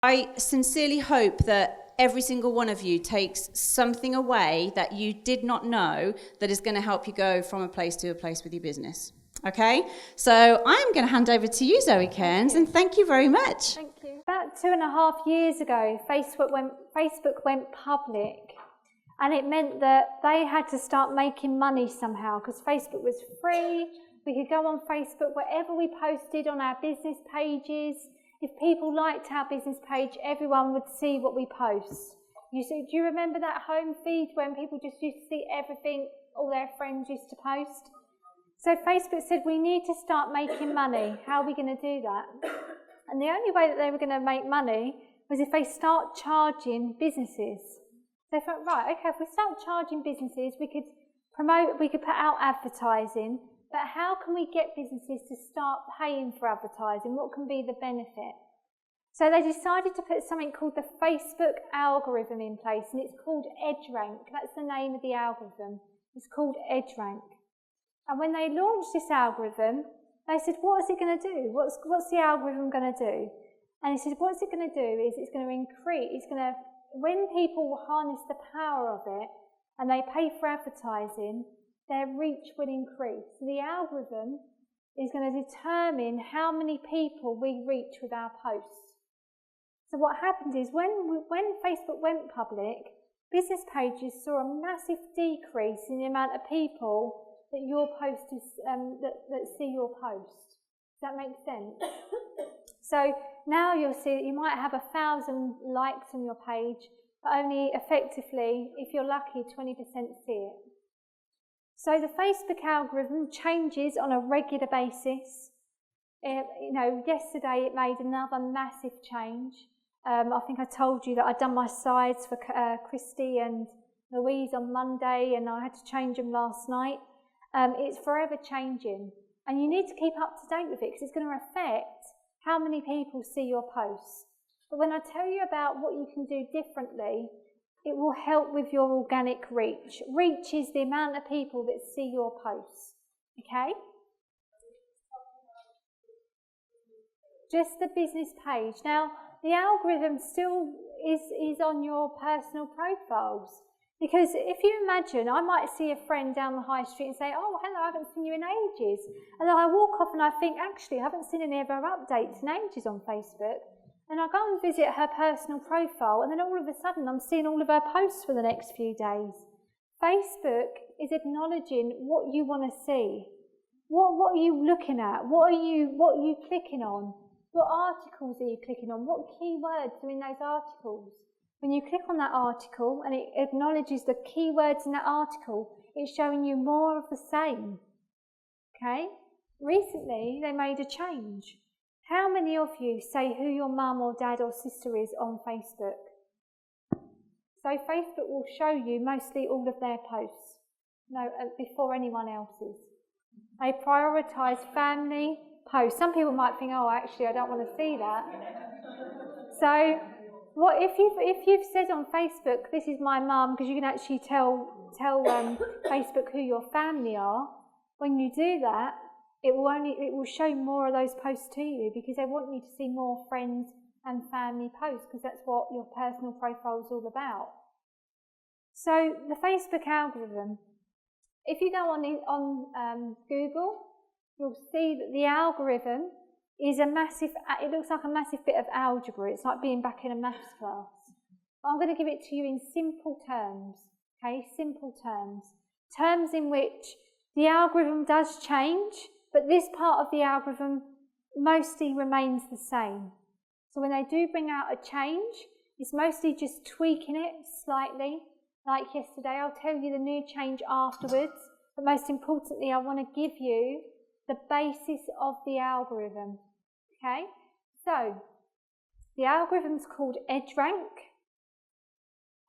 I sincerely hope that every single one of you takes something away that you did not know that is going to help you go from a place to a place with your business. Okay? So I'm going to hand over to you, Zoe Cairns, and thank you very much. Thank you. About 2.5 years ago, Facebook went public, and it meant that they had to start making money somehow, because Facebook was free. We could go on Facebook, whatever we posted on our business pages. If people liked our business page, everyone would see what we post. Do you remember that home feed when people just used to see everything all their friends used to post? So Facebook said, we need to start making money. How are we going to do that? And the only way that they were going to make money was if they start charging businesses. They thought, right, okay, if we start charging businesses, we could put out advertising, but how can we get businesses to start paying for advertising? What can be the benefit? So they decided to put something called the Facebook algorithm in place, and it's called EdgeRank. That's the name of the algorithm. It's called EdgeRank. And when they launched this algorithm, they said, what is it going to do? What's the algorithm going to do? And he said, what's it going to do is it's going to increase, when people harness the power of it and they pay for advertising, their reach will increase. So the algorithm is going to determine how many people we reach with our posts. So what happened is when Facebook went public, business pages saw a massive decrease in the amount of people that your post is that see your post. Does that make sense? So now you'll see that you might have 1,000 likes on your page, but only effectively, if you're lucky, 20% see it. So the Facebook algorithm changes on a regular basis. Yesterday it made another massive change. I think I told you that I'd done my sides for Christy and Louise on Monday, and I had to change them last night. It's forever changing, and you need to keep up to date with it because it's going to affect how many people see your posts. But when I tell you about what you can do differently, it will help with your organic reach. Reach is the amount of people that see your posts, okay? Just the business page. Now, the algorithm still is on your personal profiles. Because if you imagine, I might see a friend down the high street and say, oh, hello, I haven't seen you in ages. And then I walk off and I think, actually, I haven't seen any of her updates in ages on Facebook. And I go and visit her personal profile, and then all of a sudden I'm seeing all of her posts for the next few days. Facebook is acknowledging what you want to see. What are you looking at? What are you clicking on? What articles are you clicking on? What keywords are in those articles? When you click on that article and it acknowledges the keywords in that article, it's showing you more of the same. Okay? Recently, they made a change. How many of you say who your mum or dad or sister is on Facebook? So Facebook will show you mostly all of their posts, before anyone else's. They prioritise family posts. Some people might think, oh, actually, I don't want to see that. So, if you've said on Facebook, this is my mum, because you can actually tell Facebook who your family are. When you do that, it will show more of those posts to you because they want you to see more friends and family posts because that's what your personal profile is all about. So the Facebook algorithm, if you go on Google, you'll see that the algorithm is it looks like a massive bit of algebra. It's like being back in a maths class. But I'm going to give it to you in simple terms, okay? Simple terms. Terms in which the algorithm does change, but this part of the algorithm mostly remains the same. So when they do bring out a change, it's mostly just tweaking it slightly. Like yesterday, I'll tell you the new change afterwards, but most importantly, I want to give you the basis of the algorithm. Okay? So, the algorithm's called EdgeRank,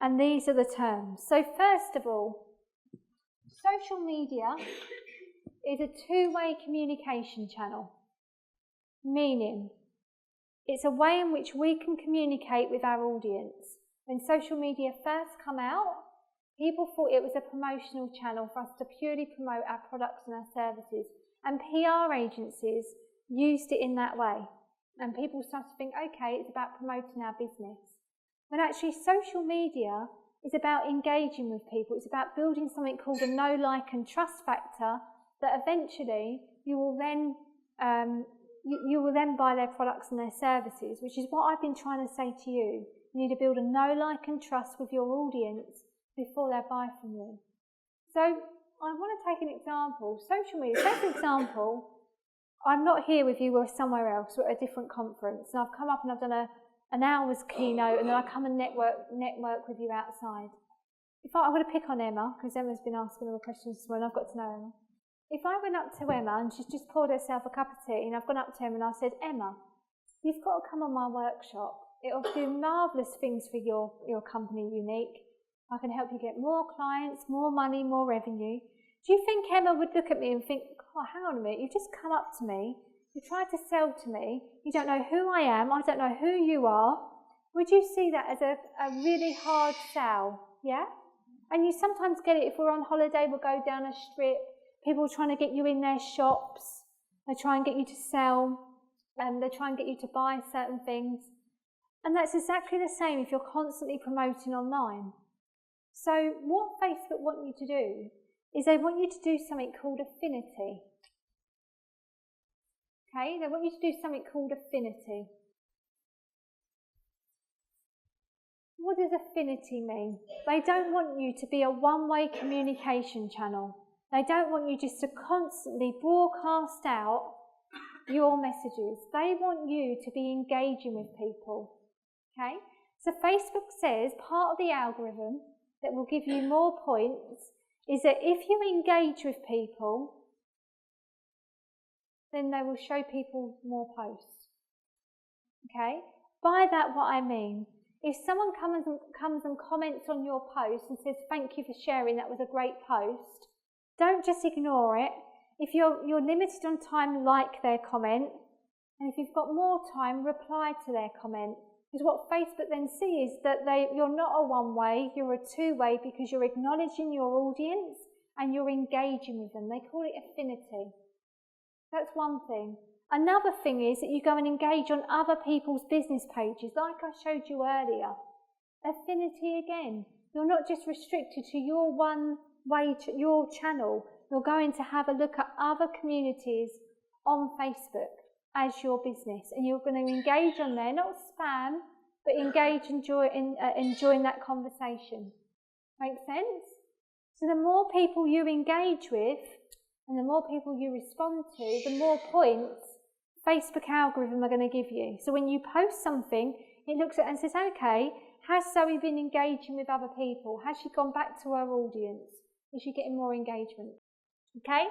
and these are the terms. So first of all, social media is a two-way communication channel, meaning it's a way in which we can communicate with our audience. When social media first came out, people thought it was a promotional channel for us to purely promote our products and our services, and PR agencies used it in that way. and people start to think, okay, it's about promoting our business. When actually social media is about engaging with people. It's about building something called a know, like and trust factor that eventually you will then buy their products and their services, which is what I've been trying to say to you. You need to build a know, like and trust with your audience before they buy from you. So I want to take an example. Social media. Say, for example, I'm not here with you, we're somewhere else, we're at a different conference, and I've come up and I've done an hour's keynote, and then I come and network with you outside. I'm going to pick on Emma, because Emma's been asking all the questions this morning, I've got to know Emma. If I went up to Emma and she's just poured herself a cup of tea, and I've gone up to Emma and I said, Emma, you've got to come on my workshop. It'll do marvellous things for your company, Unique. I can help you get more clients, more money, more revenue. Do you think Emma would look at me and think, oh, hang on a minute, you've just come up to me, you tried to sell to me, you don't know who I am, I don't know who you are. Would you see that as a really hard sell? Yeah? And you sometimes get it if we're on holiday, we'll go down a strip, people are trying to get you in their shops, they try and get you to sell, they try and get you to buy certain things. And that's exactly the same if you're constantly promoting online. So what Facebook want you to do is they want you to do something called affinity. Okay, they want you to do something called affinity. What does affinity mean? They don't want you to be a one-way communication channel. They don't want you just to constantly broadcast out your messages. They want you to be engaging with people. Okay? So Facebook says part of the algorithm that will give you more points is that if you engage with people, then they will show people more posts. Okay? By that, what I mean, if someone comes and comments on your post and says, thank you for sharing, that was a great post, don't just ignore it. If you're limited on time, like their comment, and if you've got more time, reply to their comment. Because what Facebook then sees is that you're not a one-way, you're a two-way, because you're acknowledging your audience and you're engaging with them. They call it affinity. That's one thing. Another thing is that you go and engage on other people's business pages, like I showed you earlier. Affinity again. You're not just restricted to your one way, to your channel. You're going to have a look at other communities on Facebook as your business, and you're going to engage on there, not spam, but engage and enjoying that conversation. Make sense? So the more people you engage with and the more people you respond to, the more points Facebook algorithm are going to give you. So when you post something, it looks at it and says, okay, has Zoe been engaging with other people? Has she gone back to her audience? Is she getting more engagement? Okay?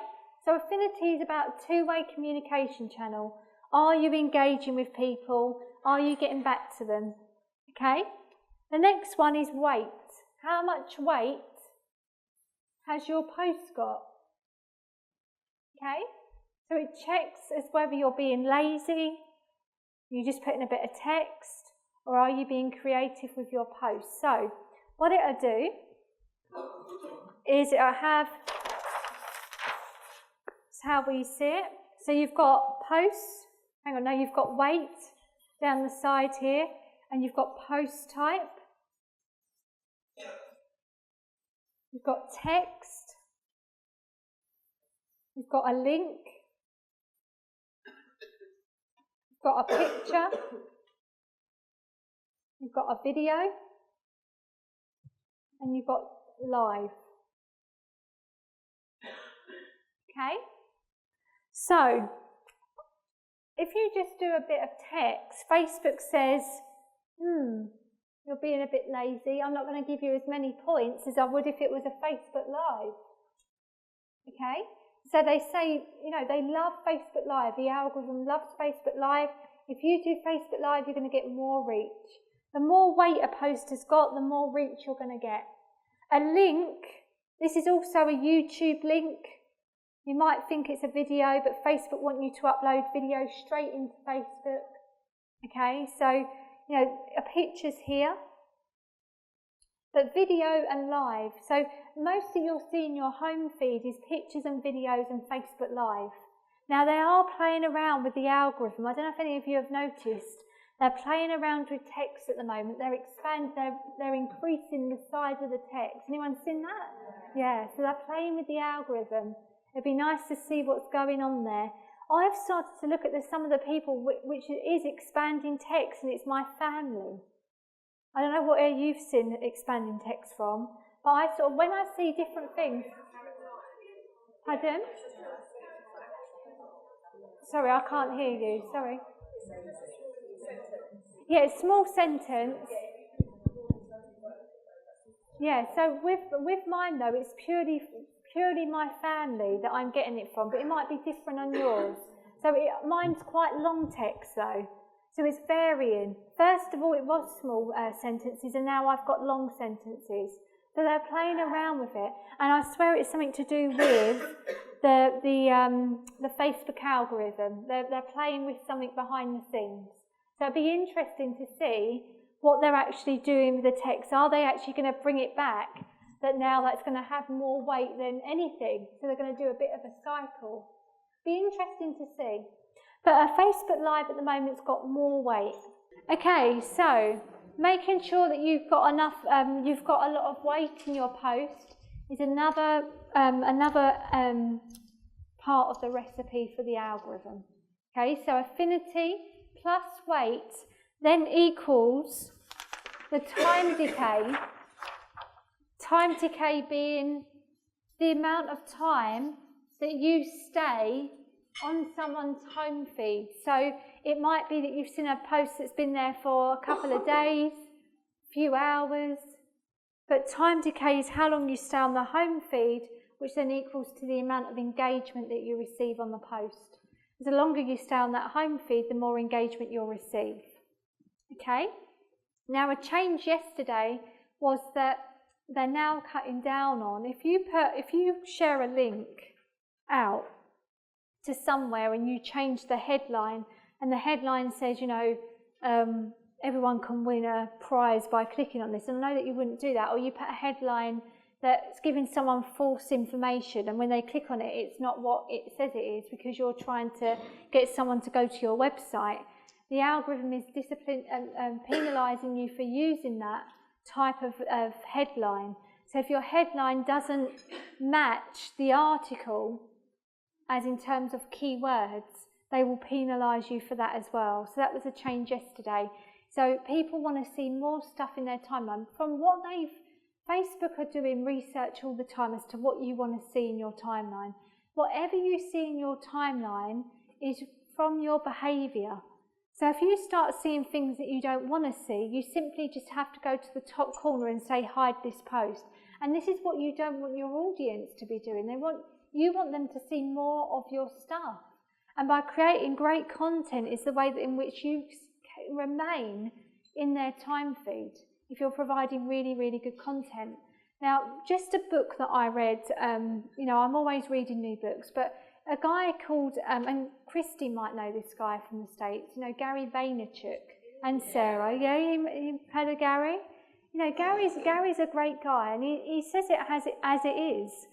So affinity is about a two-way communication channel. Are you engaging with people? Are you getting back to them? Okay? The next one is weight. How much weight has your post got? Okay? So it checks as whether you're being lazy, you just put in a bit of text, or are you being creative with your post? So what it'll do is it'll have, it's how we see it. So you've got posts, you've got weight down the side here, and you've got post type. You've got text. You've got a link. You've got a picture. You've got a video. And you've got live. Okay? So, if you just do a bit of text, Facebook says, you're being a bit lazy. I'm not going to give you as many points as I would if it was a Facebook Live. Okay? So they say, they love Facebook Live. The algorithm loves Facebook Live. If you do Facebook Live, you're going to get more reach. The more weight a post has got, the more reach you're going to get. A link, this is also a YouTube link. You might think it's a video, but Facebook want you to upload video straight into Facebook. Okay, so, a picture's here, but video and live. So most that you'll see in your home feed is pictures and videos and Facebook Live. Now they are playing around with the algorithm. I don't know if any of you have noticed. They're playing around with text at the moment. They're increasing the size of the text. Anyone seen that? Yeah, so they're playing with the algorithm. It'd be nice to see what's going on there. I've started to look at some of the people which is expanding text, and it's my family. I don't know what you've seen expanding text from, but when I see different things. Pardon? Sorry, I can't hear you. Sorry. Yeah, small sentence. Yeah, so with mine though, it's purely my family that I'm getting it from, but it might be different on yours. So mine's quite long text though, so it's varying. First of all, it was small sentences, and now I've got long sentences. So they're playing around with it, and I swear it's something to do with the Facebook algorithm. They're playing with something behind the scenes. So it'd be interesting to see what they're actually doing with the text. Are they actually going to bring it back, that now that's going to have more weight than anything? So they're going to do a bit of a cycle. Be interesting to see. But Facebook Live at the moment's got more weight. Okay, so making sure that you've got enough, you've got a lot of weight in your post is another part of the recipe for the algorithm. Okay, so affinity plus weight then equals the time decay. Time decay being the amount of time that you stay on someone's home feed. So it might be that you've seen a post that's been there for a couple of days, few hours, but time decay is how long you stay on the home feed, which then equals to the amount of engagement that you receive on the post. The longer you stay on that home feed, the more engagement you'll receive. Okay? Now a change yesterday was that they're now cutting down on, if you share a link out to somewhere and you change the headline, and the headline says, you know, everyone can win a prize by clicking on this, and I know that you wouldn't do that, or you put a headline that's giving someone false information, and when they click on it, it's not what it says it is, because you're trying to get someone to go to your website. The algorithm is penalising you for using that type of headline. So if your headline doesn't match the article, as in terms of keywords, they will penalise you for that as well. So that was a change yesterday. So people want to see more stuff in their timeline. From what Facebook are doing research all the time as to what you want to see in your timeline. Whatever you see in your timeline is from your behaviour. So if you start seeing things that you don't want to see, you simply just have to go to the top corner and say, hide this post. And this is what you don't want your audience to be doing. You want them to see more of your stuff. And by creating great content is the way in which you remain in their time feed, if you're providing really, really good content. Now, just a book that I read, you know, I'm always reading new books, but a guy called, and Christy might know this guy from the States, you know, Gary Vaynerchuk and Sarah. Yeah, you heard of Gary? You know, Gary's a great guy, and he says it as it is,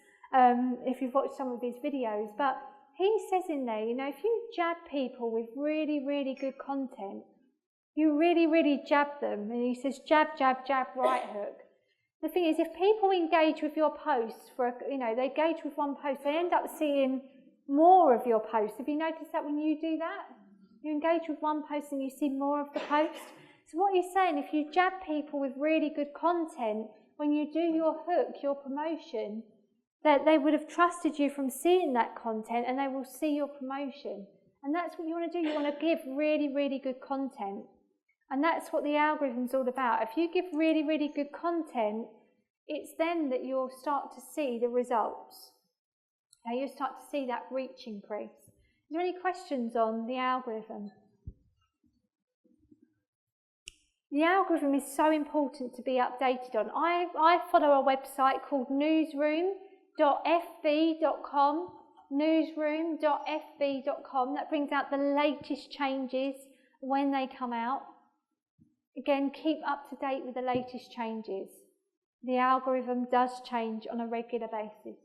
if you've watched some of his videos. But he says in there, you know, if you jab people with really, really good content, you really, really jab them. And he says, jab, jab, jab, right hook. The thing is, if people engage with your posts, you know, they engage with one post, they end up seeing more of your posts. Have you noticed that when you do that? You engage with one post and you see more of the post. So what he's saying, if you jab people with really good content, when you do your hook, your promotion, that they would have trusted you from seeing that content, and they will see your promotion. And that's what you want to do. You want to give really, really good content. And that's what the algorithm's all about. If you give really, really good content, it's then that you'll start to see the results. Now you'll start to see that reach increase. Is there any questions on the algorithm? The algorithm is so important to be updated on. I follow a website called newsroom.fb.com, newsroom.fb.com. That brings out the latest changes when they come out. Again, keep up to date with the latest changes. The algorithm does change on a regular basis.